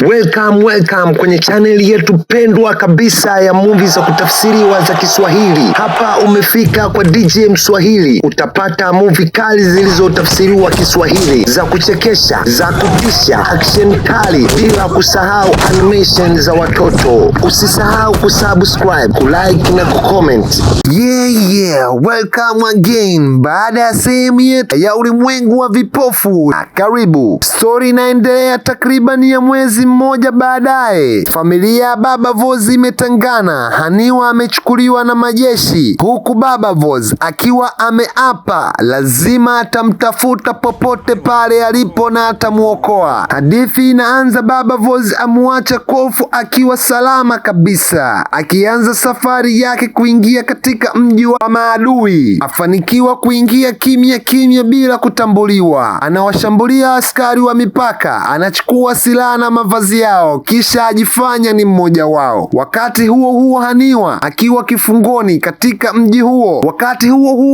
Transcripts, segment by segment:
Welcome kwenye channel yetu pendwa kabisa ya movie za kutafsiriwa za Kiswahili. Hapa umefika kwa DJ Mswahili. Utapata movie kali zilizotafsiriwa Kiswahili, za kuchekesha, za kutisha, action kali, bila kusahau animation za watoto. Usisahau kusubscribe, kulike na kucomment. Welcome again. Baada ya sehemu yetu ya ulimwengu wa vipofu, karibu. Story inaendelea takriban ya mwezi mmoja baadaye. Familia ya Baba Voz imetangana. Haniwa amechukuliwa na majeshi, huku Baba Voz akiwa ameapa lazima atamtafuta popote pale alipo na atamuokoa. Hadithi inaanza Baba Voz amuacha Kolfu akiwa salama kabisa, akianza safari yake kuingia katika mji wa maadui. Afanikiwa kuingia kimya kimya bila kutambuliwa. Anawashambulia askari wa mipaka, anachukua silaha na mavazi yao, kisha ajifanya ni mmoja wao. Wakati huo huo Haniwa akiwa kifungoni katika mji huo.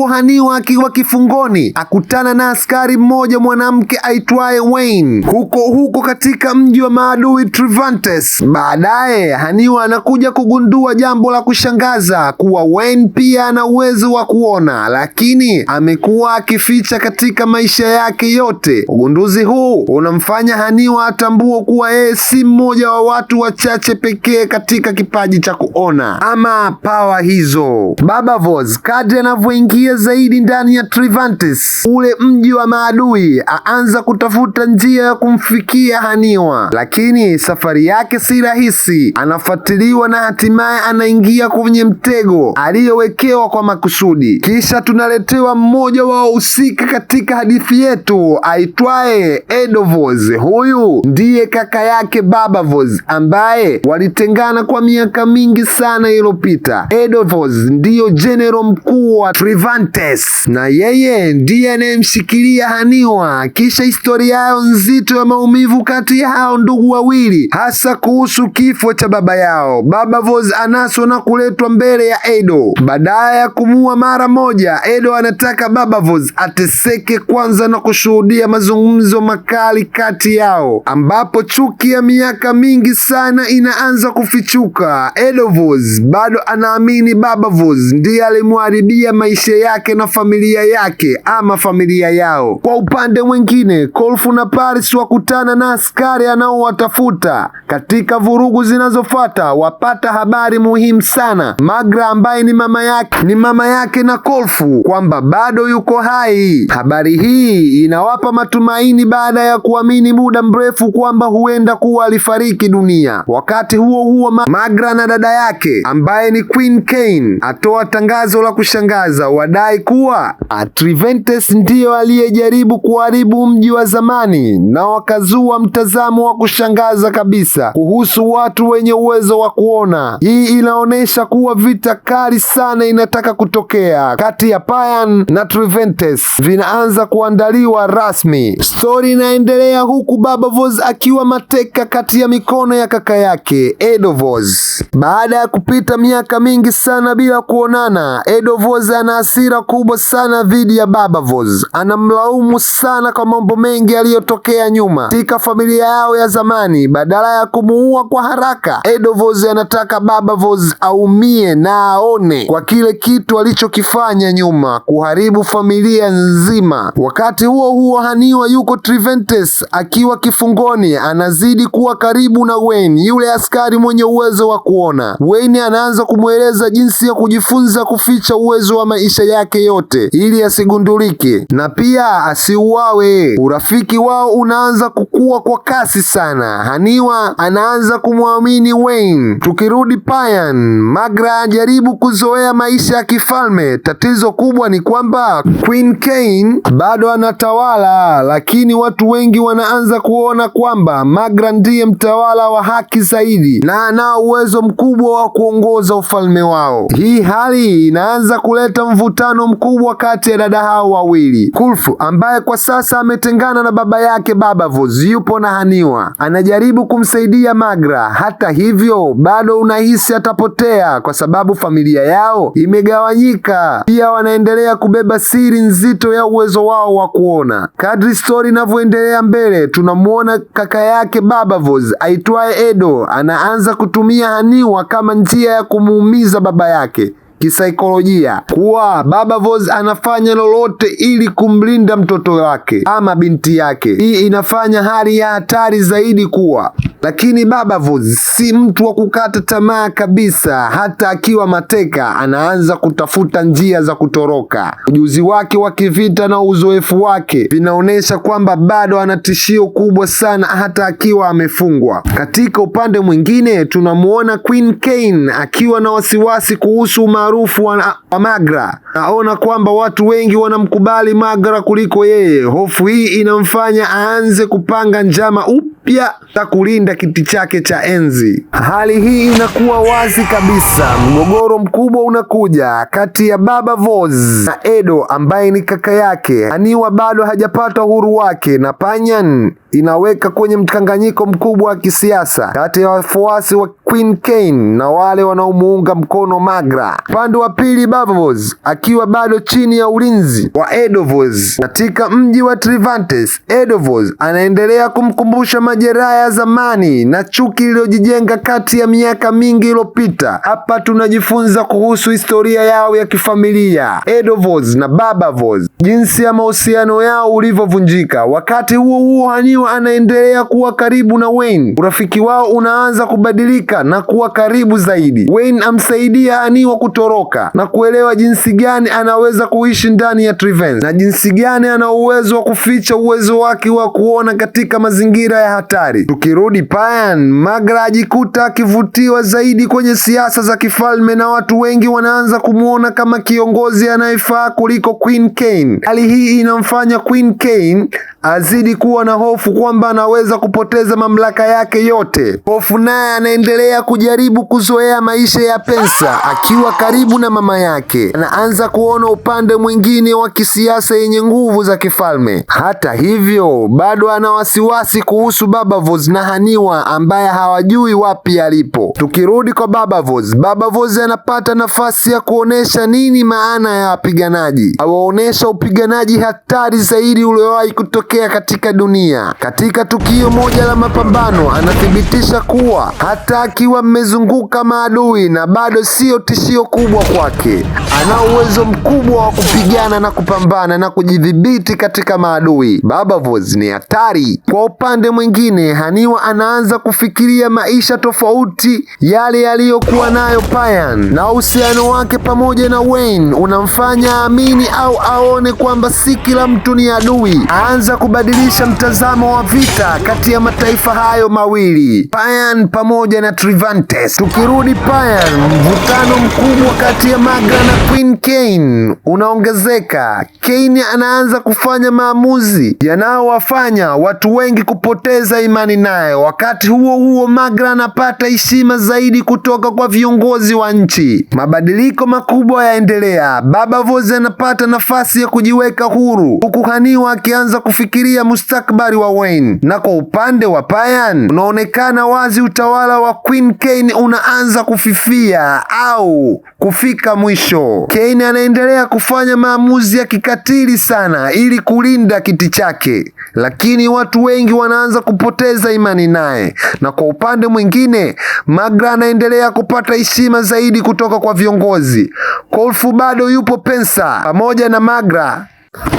Haniwa akiwa kifungoni akutana na askari mmoja mwanamke aitwaye Wayne huko katika mji wa maadui Trivantes. Baadaye Haniwa anakuja kugundua jambo la kushangaza kuwa Wayne pia ana uwezo wa kuona, lakini amekuwa akificha katika maisha yake yote. Ugunduzi huu unamfanya Haniwa atambue kuwa yeye si mmoja wa watu wachache pekee katika kipaji cha kuona ama power hizo. Baba Voz kadri anavyoingia zaidi ndani ya Trivantes, ule mji wa maadui, aanza kutafuta njia ya kumfikia Haniwa, lakini safari yake si rahisi. Anafuatiliwa na hatimaye anaingia kwenye mtego aliyowekewa kwa makusudi. Kisha tunaletewa mmoja wa wahusika katika hadithi yetu aitwaye Edo Voz. Huyu ndiye kaka yake Baba Voz ambaye walitengana kwa miaka mingi sana iliyopita. Edo Voz ndiyo general mkuu wa Trivantes na yeye ndiye anayemshikilia Haniwa. Kisha historia yao nzito ya maumivu kati ya hao ndugu wawili, hasa kuhusu kifo cha baba yao. Baba Voz anaswa na kuletwa mbele ya Edo. Badala ya kumua mara moja, Edo anataka Baba Voz ateseke kwanza na kushuhudia mazungumzo makali kati yao, ambapo chuki ya miaka mingi sana inaanza kufichuka. Edo Voz bado anaamini Baba Voz ndiye alimharibia maisha yake na familia yake ama familia yao. Kwa upande mwingine, Kolfu na Paris wakutana na askari anaowatafuta. Katika vurugu zinazofuata wapata habari muhimu sana. Magra ambaye ni mama yake na Kolfu kwamba bado yuko hai. Habari hii inawapa matumaini baada ya kuamini muda mrefu kwamba huenda kuwa alifariki dunia. Wakati huo Magra na dada yake ambaye ni Queen Kane atoa tangazo la kushangaza. Wadai kuwa Trivantes ndiyo aliyejaribu kuharibu mji wa zamani, na wakazua mtazamo wa kushangaza kabisa kuhusu watu wenye uwezo wa kuona. Hii inaonyesha kuwa vita kali sana inataka kutokea kati ya Payan na Trivantes vinaanza kuandaliwa rasmi. Story inaendelea huku Baba Voz akiwa mateka kati ya mikono ya kaka yake Edo Voz. Baada ya kupita miaka mingi sana bila kuonana, Edo Voz ana hasira kubwa sana dhidi ya Baba Voz. Anamlaumu sana kwa mambo mengi yaliyotokea nyuma katika familia yao ya zamani. Badala ya kumuua kwa haraka, Edo Voz anataka Baba Voz aumie na aone kwa kile kitu alichokifanya nyuma, kuharibu familia nzima. Wakati huo Haniwa yuko Trivantes akiwa kifungoni, anazidi kuwa karibu na Wayne, yule askari mwenye uwezo wa kuona. Wayne anaanza kumweleza jinsi ya kujifunza kuficha uwezo wa maisha yake yote ili asigundulike na pia asiuawe. Urafiki wao unaanza kukua kwa kasi sana. Haniwa anaanza kumwamini Wayne. Tukirudi Payan, Magra ajaribu kuzoea maisha ya kifalme. Tatizo kubwa ni kwamba Queen Kane bado anatawala, lakini watu wengi wanaanza kuona kwamba Magra ndiye mtawala wa haki zaidi na anao uwezo mkubwa wa kuongoza ufalme wao. Hii hali inaanza kuleta mvutano mkubwa kati ya dada hao wawili. Kulfu ambaye kwa sasa ametengana na baba yake Babavos yupo na Haniwa, anajaribu kumsaidia Magra. Hata hivyo bado unahisi atapotea kwa sababu familia yao imegawanyika. Pia wanaendelea kubeba siri nzito ya uwezo wao wa kuona. Kadri story inavyoendelea mbele, tunamuona kaka yake Babavos aitwaye Edo anaanza kutumia Haniwa kama njia ya kumuumiza baba yake kisaikolojia, kuwa Babavos anafanya lolote ili kumlinda mtoto wake ama binti yake. Hii inafanya hali ya hatari zaidi kuwa, lakini Babavos si mtu wa kukata tamaa kabisa. Hata akiwa mateka anaanza kutafuta njia za kutoroka. Ujuzi wake wa kivita na uzoefu wake vinaonyesha kwamba bado ana tishio kubwa sana hata akiwa amefungwa. Katika upande mwingine, tunamuona Queen Kane akiwa na wasiwasi kuhusu umaarufu wa Magra. Naona kwamba watu wengi wanamkubali Magra kuliko yeye. Hofu hii inamfanya aanze kupanga njama upya za kulinda kiti chake cha enzi. Hali hii inakuwa wazi kabisa. Mgogoro mkubwa unakuja kati ya Babavos na Edo ambaye ni kaka yake. Haniwa bado hajapata uhuru wake na Panyan inaweka kwenye mkanganyiko mkubwa wa kisiasa kati ya wafuasi wa Queen Kane na wale wanaomuunga mkono Magra. Upande wa pili, Babavos akiwa bado chini ya ulinzi wa Edovos katika mji wa Trivantes. Edovos anaendelea kumkumbusha majeraha ya zamani na chuki iliyojijenga kati ya miaka mingi iliyopita. Hapa tunajifunza kuhusu historia yao ya kifamilia, Edovos na Babavos, jinsi ya mahusiano yao ulivyovunjika. Wakati huo huo, Haniwa anaendelea kuwa karibu na Wayne. Urafiki wao unaanza kubadilika na kuwa karibu zaidi. Wayne amsaidia Haniwa kutoroka na kuelewa jinsi gani anaweza kuishi ndani ya Trivens na jinsi gani ana uwezo wa kuficha uwezo wake wa kuona katika mazingira ya hatari. Tukirudi Payan, Magra ajikuta akivutiwa zaidi kwenye siasa za kifalme na watu wengi wanaanza kumuona kama kiongozi anayefaa kuliko Queen Kane. Hali hii inamfanya Queen Kane azidi kuwa na hofu kwamba anaweza kupoteza mamlaka yake yote. Hofu naye anaendelea kujaribu kuzoea maisha ya pesa akiwa karibu na mama yake. Anaanza kuona upande mwingine wa kisiasa yenye nguvu za kifalme. Hata hivyo bado ana wasiwasi kuhusu Babavos na Haniwa ambaye hawajui wapi alipo. Tukirudi kwa Babavos, Babavos anapata nafasi ya kuonesha nini maana ya wapiganaji. Awaonesha upiganaji hatari zaidi uliowahi kutokea katika dunia. Katika tukio moja la mapambano, anathibitisha kuwa hata akiwa amezunguka maadui na bado sio tishio kubwa kwake. Ana uwezo mkubwa wa kupigana na kupambana na kujidhibiti katika maadui. Babavos ni hatari. Kwa upande mwingine, Haniwa anaanza kufikiria maisha tofauti yale yaliyokuwa nayo Payan, na uhusiano wake pamoja na Wayne unamfanya aamini au aone kwamba si kila mtu ni adui. Aanza kubadilisha mtazamo wa vita kati ya mataifa hayo mawili, Payan pamoja na Trivantes. Tukirudi Payan, mvutano mkubwa kati ya Magra na Queen Kane unaongezeka. Kane anaanza kufanya maamuzi yanayowafanya watu wengi kupoteza imani naye. Wakati huo huo, Magra anapata heshima zaidi kutoka kwa viongozi wa nchi. Mabadiliko makubwa yaendelea. Babavos anapata nafasi ya kujiweka huru, huku Haniwa akianza kufikiria mustakabali wa Wayne. Na kwa upande wa Payan, unaonekana wazi utawala wa Queen Kane unaanza kufifia au kufika mwisho. Kane anaendelea kufanya maamuzi ya kikatili sana ili kulinda kiti chake, lakini watu wengi wanaanza kupoteza imani naye. Na kwa upande mwingine, Magra anaendelea kupata heshima zaidi kutoka kwa viongozi. Kulfu bado yupo pensa pamoja na Magra.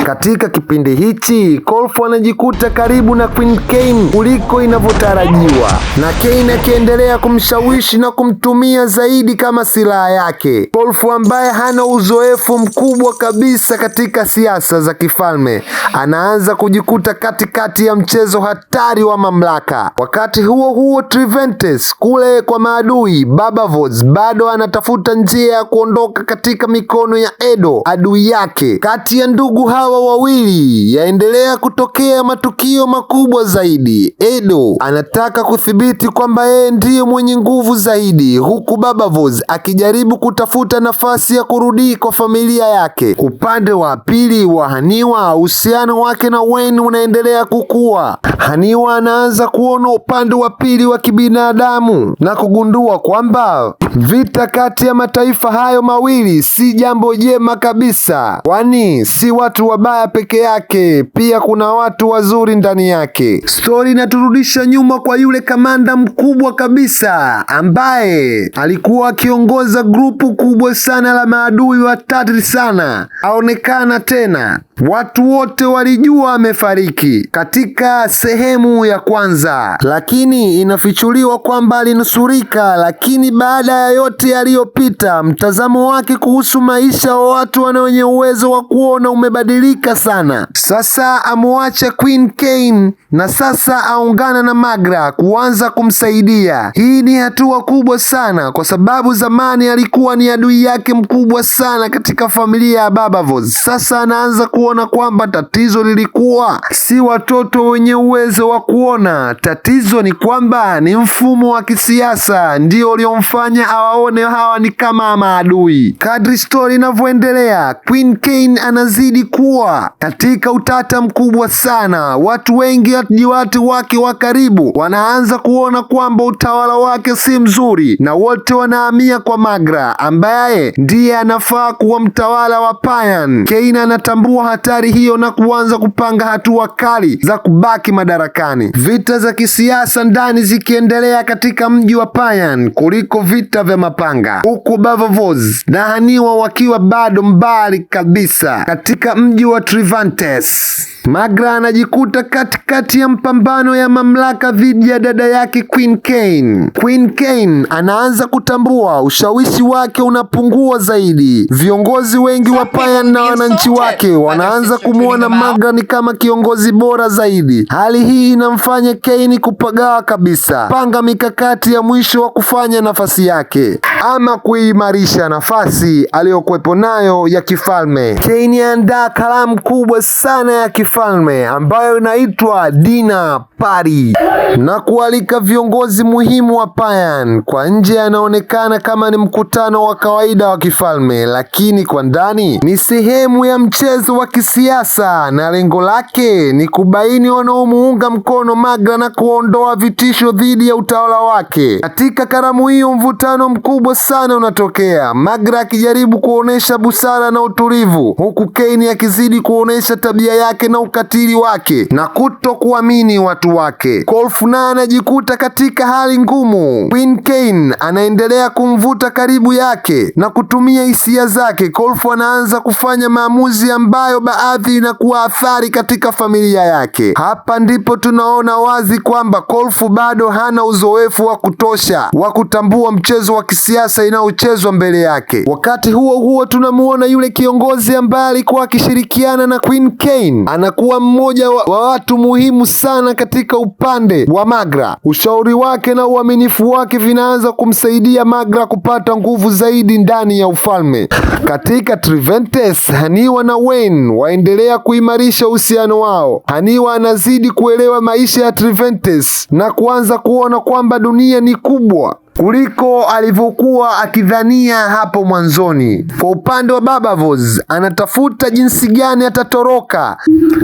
Katika kipindi hichi, Kulfu anajikuta karibu na Queen Kane kuliko inavyotarajiwa, na Kane akiendelea kumshawishi na kumtumia zaidi kama silaha yake. Kulfu ambaye hana uzoefu mkubwa kabisa katika siasa za kifalme anaanza kujikuta katikati ya mchezo hatari wa mamlaka. Wakati huo huo, Trivantes kule kwa maadui, Babavos bado anatafuta njia ya kuondoka katika mikono ya Edo, adui yake. Kati ya ndugu ndugu hawa wawili yaendelea kutokea matukio makubwa zaidi. Edo anataka kudhibiti kwamba yeye ndiye mwenye nguvu zaidi, huku Baba Voz akijaribu kutafuta nafasi ya kurudi kwa familia yake. Upande wa pili wa Haniwa, uhusiano wake na Wayne unaendelea kukua. Haniwa anaanza kuona upande wa pili wa kibinadamu na kugundua kwamba vita kati ya mataifa hayo mawili si jambo jema kabisa, kwani si watu wabaya peke yake, pia kuna watu wazuri ndani yake. Story inaturudisha nyuma kwa yule kamanda mkubwa kabisa ambaye alikuwa akiongoza grupu kubwa sana la maadui watatu sana. Aonekana tena, watu wote walijua amefariki katika sehemu ya kwanza, lakini inafichuliwa kwamba alinusurika. Lakini baada ya yote yaliyopita, mtazamo wake kuhusu maisha wa watu wenye uwezo wa kuona umebadilika sana. Sasa amuacha Queen Kain na sasa aungana na Magra kuanza kumsaidia. Hii ni hatua kubwa sana kwa sababu zamani alikuwa ni adui yake mkubwa sana katika familia ya Baba Voz. Sasa anaanza kuona kwamba tatizo lilikuwa si watoto wenye uwezo wa kuona. Tatizo ni kwamba ni mfumo wa kisiasa ndio uliomfanya awaone hawa ni kama maadui. Kadri story inavyoendelea, Queen Kain anazidi kuwa katika utata mkubwa sana. Watu wengi, watu wake wa karibu wanaanza kuona kwamba utawala wake si mzuri, na wote wanahamia kwa Magra ambaye ndiye anafaa kuwa mtawala wa Payan. Kain anatambua hatari hiyo na kuanza kupanga hatua kali za kubaki madarakani. Vita za kisiasa ndani zikiendelea katika mji wa Payan kuliko vita vya mapanga, huku Baba Voz na Haniwa wakiwa bado mbali kabisa katika mji wa Trivantes. Magra anajikuta katikati ya mpambano ya mamlaka dhidi ya dada yake Queen Kain. Queen Kain anaanza kutambua ushawishi wake unapungua zaidi. Viongozi wengi wa Payan na wananchi wake wanaanza kumuona Magra ni kama kiongozi bora zaidi. Hali hii inamfanya Kain kupagawa kabisa, panga mikakati ya mwisho wa kufanya nafasi yake ama kuimarisha nafasi aliyokuwepo nayo ya kifalme. Kain andaa kalamu kubwa sana ya kifalme ambayo inaitwa Dinner Party na kualika viongozi muhimu wa Payan. Kwa nje anaonekana kama ni mkutano wa kawaida wa kifalme, lakini kwa ndani ni sehemu ya mchezo wa kisiasa, na lengo lake ni kubaini wanaomuunga mkono Magra na kuondoa vitisho dhidi ya utawala wake. Katika karamu hiyo mvutano mkubwa sana unatokea, Magra akijaribu kuonesha busara na utulivu, huku Kain akizidi kuonesha tabia yake na ukatili wake na kutokuamini watu wake. Kolf naye anajikuta katika hali ngumu. Queen Kain anaendelea kumvuta karibu yake na kutumia hisia zake. Kolf anaanza kufanya maamuzi ambayo baadhi inakuwa athari katika familia yake. Hapa ndipo tunaona wazi kwamba Kolf bado hana uzoefu wa kutosha wa kutambua mchezo wa kisiasa inayochezwa mbele yake. Wakati huo huo, tunamuona yule kiongozi ambaye alikuwa akishirikiana na Queen Kain anakuwa mmoja wa watu muhimu sana katika upande wa Magra. Ushauri wake na uaminifu wake vinaanza kumsaidia Magra kupata nguvu zaidi ndani ya ufalme. Katika Trivantes, Haniwa na Wayne waendelea kuimarisha uhusiano wao. Haniwa anazidi kuelewa maisha ya Trivantes na kuanza kuona kwamba dunia ni kubwa kuliko alivyokuwa akidhania hapo mwanzoni. Kwa upande wa Baba Voz, anatafuta jinsi gani atatoroka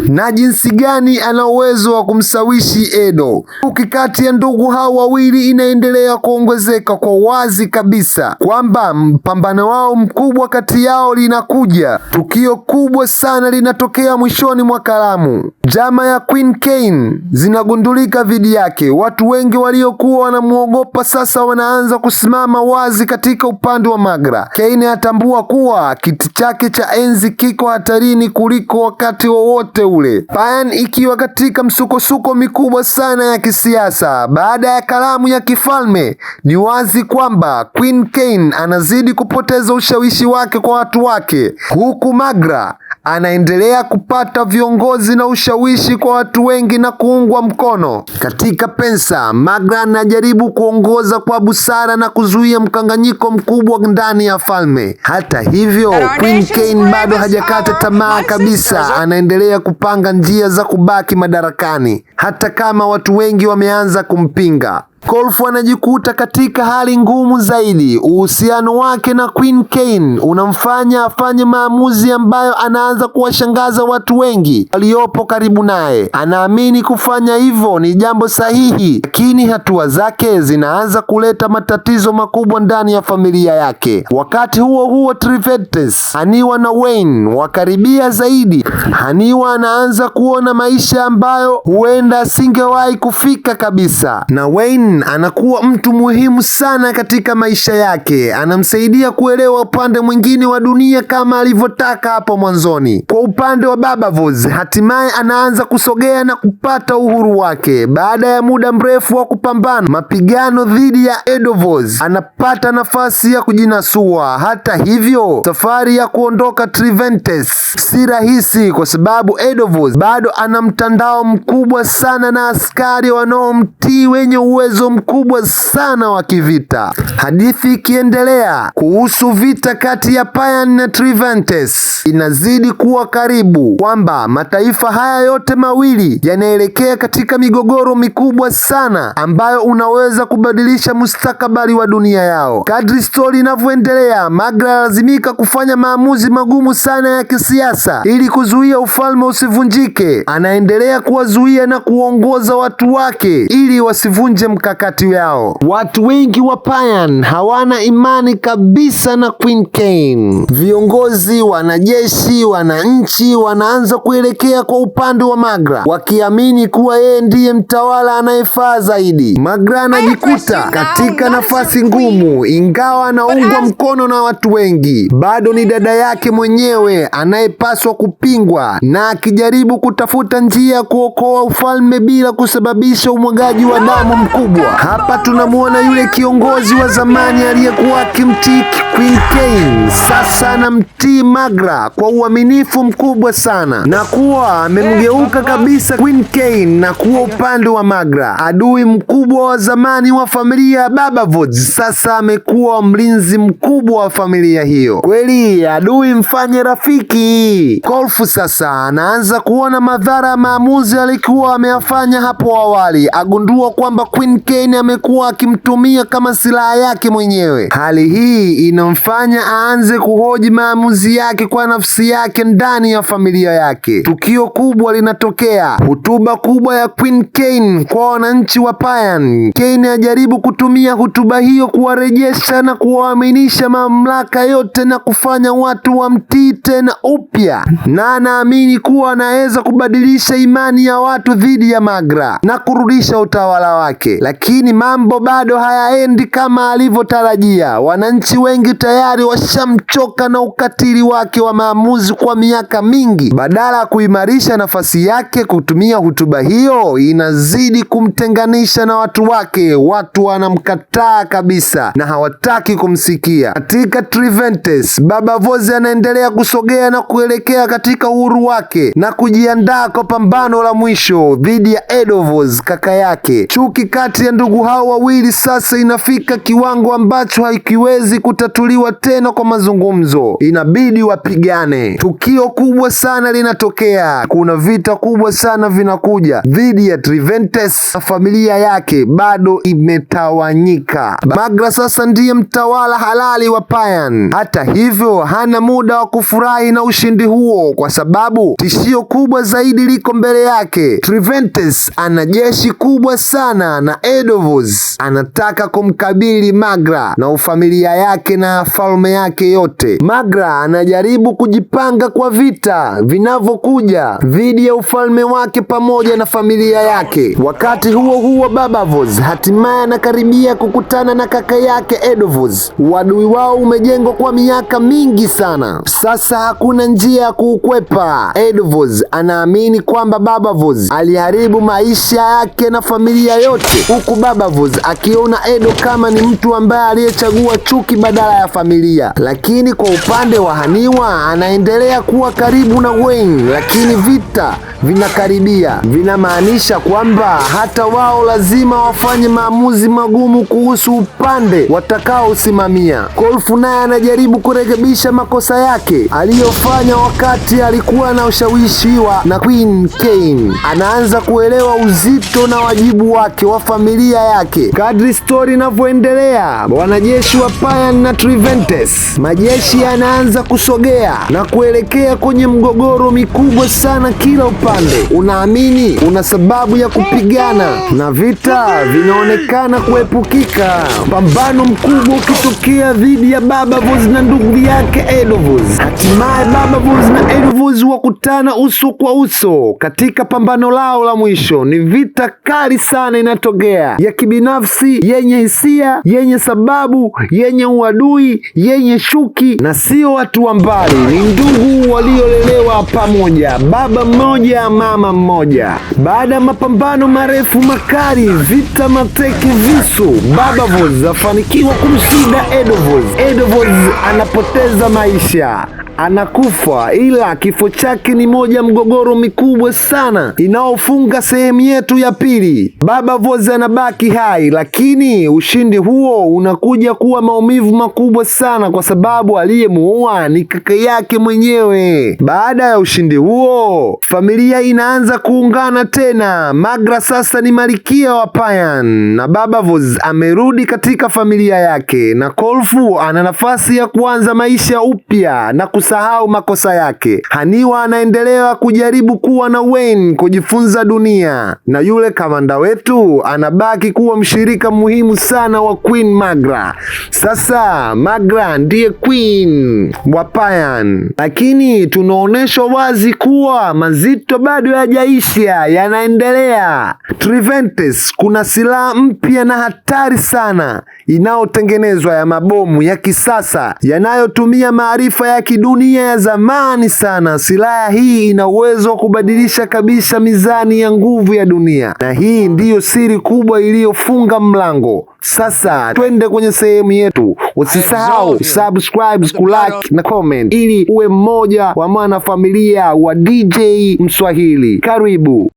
na jinsi gani ana uwezo wa kumsawishi Edo. Kati ya ndugu hao wawili inaendelea kuongezeka kwa wazi kabisa kwamba mpambano wao mkubwa kati yao linakuja. Tukio kubwa sana linatokea mwishoni mwa kalamu. Jama ya Queen Kain zinagundulika dhidi yake. Watu wengi waliokuwa wanamuogopa sasa anaanza kusimama wazi katika upande wa Magra. Kain atambua kuwa kiti chake cha enzi kiko hatarini kuliko wakati wowote ule. Payan ikiwa katika msukosuko mikubwa sana ya kisiasa. Baada ya kalamu ya kifalme, ni wazi kwamba Queen Kain anazidi kupoteza ushawishi wake kwa watu wake, huku Magra anaendelea kupata viongozi na ushawishi kwa watu wengi na kuungwa mkono. Katika Pensa, Magra anajaribu kuongoza kwa busara na kuzuia mkanganyiko mkubwa ndani ya falme. Hata hivyo, Queen Kane bado hajakata tamaa kabisa, anaendelea kupanga njia za kubaki madarakani hata kama watu wengi wameanza kumpinga. Kolfu anajikuta katika hali ngumu zaidi. Uhusiano wake na Queen Kane unamfanya afanye maamuzi ambayo anaanza kuwashangaza watu wengi waliopo karibu naye. Anaamini kufanya hivyo ni jambo sahihi, lakini hatua zake zinaanza kuleta matatizo makubwa ndani ya familia yake. Wakati huo huo, Triventes, Haniwa na Wayne wakaribia zaidi. Haniwa anaanza kuona maisha ambayo huenda asingewahi kufika kabisa, na Wayne anakuwa mtu muhimu sana katika maisha yake. Anamsaidia kuelewa upande mwingine wa dunia kama alivyotaka hapo mwanzoni. Kwa upande wa Baba Voz, hatimaye anaanza kusogea na kupata uhuru wake. Baada ya muda mrefu wa kupambana mapigano dhidi ya Edovoz, anapata nafasi ya kujinasua. Hata hivyo, safari ya kuondoka Triventes si rahisi kwa sababu Edovoz bado ana mtandao mkubwa sana na askari wanaomtii wenye uwezo mkubwa sana wa kivita. Hadithi ikiendelea kuhusu vita kati ya Payan na Triventes inazidi kuwa karibu, kwamba mataifa haya yote mawili yanaelekea katika migogoro mikubwa sana ambayo unaweza kubadilisha mustakabali wa dunia yao. Kadri story inavyoendelea, Magra lazimika kufanya maamuzi magumu sana ya kisiasa ili kuzuia ufalme usivunjike. Anaendelea kuwazuia na kuongoza watu wake ili wasivunje mkakati yao. Watu wengi wa Payan hawana imani kabisa na Queen Kane. Viongozi, wanajeshi, wananchi wanaanza kuelekea kwa upande wa Magra, wakiamini kuwa yeye ndiye mtawala anayefaa zaidi. Magra anajikuta katika nafasi ngumu. Ingawa anaungwa mkono na watu wengi, bado ni dada yake mwenyewe anayepaswa kupingwa, na akijaribu kutafuta njia ya kuokoa ufalme bila kusababisha umwagaji wa damu mkubwa. Hapa tunamuona yule kiongozi wa zamani aliyekuwa akimtii Queen Kane, sasa anamtii Magra kwa uaminifu mkubwa sana, na kuwa amemgeuka kabisa Queen Kane na kuwa upande wa Magra. Adui mkubwa wa zamani wa familia ya Baba Voz sasa amekuwa mlinzi mkubwa wa familia hiyo. Kweli adui mfanye rafiki. Kolfu sasa anaanza kuona madhara ya maamuzi alikuwa ameyafanya hapo awali. Agundua kwamba Queen Kane amekuwa akimtumia kama silaha yake mwenyewe. Hali hii inamfanya aanze kuhoji maamuzi yake kwa nafsi yake ndani ya familia yake. Tukio kubwa linatokea. Hotuba kubwa ya Queen Kane kwa wananchi wa Payan. Kane ajaribu kutumia hotuba hiyo kuwarejesha na kuwaaminisha mamlaka yote na kufanya watu wamtii tena upya, na anaamini kuwa anaweza kubadilisha imani ya watu dhidi ya Magra na kurudisha utawala wake. Lakini mambo bado hayaendi kama alivyotarajia. Wananchi wengi tayari washamchoka na ukatili wake wa maamuzi kwa miaka mingi. Badala ya kuimarisha nafasi yake, kutumia hotuba hiyo inazidi kumtenganisha na watu wake. Watu wanamkataa kabisa na hawataki kumsikia. Katika Triventes, Baba Voz anaendelea kusogea na kuelekea katika uhuru wake na kujiandaa kwa pambano la mwisho dhidi ya Edovoz, kaka yake. Chuki kati ya ndugu hao wawili sasa inafika kiwango ambacho haikiwezi kutatuliwa tena kwa mazungumzo. Inabidi wapigane. Tukio kubwa sana linatokea. Kuna vita kubwa sana vinakuja dhidi ya Triventes na familia yake bado imetawanyika. Magra sasa ndiye mtawala halali wa Payan. Hata hivyo, hana muda wa kufurahi na ushindi huo kwa sababu tishio kubwa zaidi liko mbele yake. Triventes ana jeshi kubwa sana na Edovoz anataka kumkabili Magra na familia yake na falme yake yote. Magra anajaribu kujipanga kwa vita vinavyokuja dhidi ya ufalme wake pamoja na familia yake. Wakati huo huo, Baba Voz hatimaye anakaribia kukutana na kaka yake Edovoz. Uadui wao umejengwa kwa miaka mingi sana. Sasa hakuna njia ya kuukwepa. Edovoz anaamini kwamba Baba Voz aliharibu maisha yake na familia yote, huku huku Baba Voice akiona Edo kama ni mtu ambaye aliyechagua chuki badala ya familia. Lakini kwa upande wa Haniwa, anaendelea kuwa karibu na Wayne, lakini vita vinakaribia. Vinamaanisha kwamba hata wao lazima wafanye maamuzi magumu kuhusu upande watakaosimamia. Kolfu naye anajaribu kurekebisha makosa yake aliyofanya wakati alikuwa na ushawishiwa na Queen Kane. Anaanza kuelewa uzito na wajibu wake wa familia yake. Kadri story inavyoendelea, wanajeshi wa Payan na Triventus, majeshi yanaanza kusogea na kuelekea kwenye mgogoro mikubwa sana kila upande. Unaamini una sababu ya kupigana na vita vinaonekana kuepukika. Pambano mkubwa ukitokea dhidi ya Baba Voice na ndugu yake Edo Voice. Hatimaye Baba Voice na Edo Voice wakutana uso kwa uso katika pambano lao la mwisho. Ni vita kali sana inatokea, ya kibinafsi, yenye hisia, yenye sababu, yenye uadui, yenye shuki, na sio watu wa mbali. Ni ndugu waliolelewa pamoja, baba mmoja mama mmoja. Baada ya mapambano marefu makali, vita, mateke, visu, Baba Voice afanikiwa kumshinda Edo Voice. Edo Voice anapoteza maisha, anakufa, ila kifo chake ni moja mgogoro mikubwa sana inaofunga sehemu yetu ya pili. Baba Voice anabaki hai, lakini ushindi huo unakuja kuwa maumivu makubwa sana kwa sababu aliyemuua ni kaka yake mwenyewe. Baada ya ushindi huo, familia inaanza kuungana tena. Magra sasa ni malkia wa Payan na Baba Voice amerudi katika familia yake, na Kolfu ana nafasi ya kuanza maisha upya na kusahau makosa yake. Haniwa anaendelea kujaribu kuwa na Wayne, kujifunza dunia, na yule kamanda wetu anabaki kuwa mshirika muhimu sana wa Queen Magra. Sasa Magra ndiye queen wa Payan, lakini tunaonyeshwa wazi kuwa mazito bado hayajaisha, yanaendelea. Triventus kuna silaha mpya na hatari sana inayotengenezwa ya mabomu ya kisasa yanayotumia maarifa ya kidunia ya zamani sana. Silaha hii ina uwezo wa kubadilisha kabisa mizani ya nguvu ya dunia, na hii ndiyo siri kubwa iliyofunga mlango. Sasa twende kwenye sehemu yetu. Usisahau subscribe, kulike na comment ili uwe mmoja wa mwanafamilia wa DJ Mswahili. Karibu.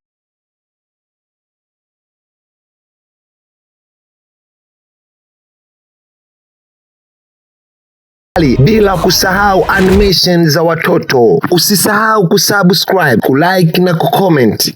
Bila kusahau animation za watoto. Usisahau kusubscribe, kulike na kucomment.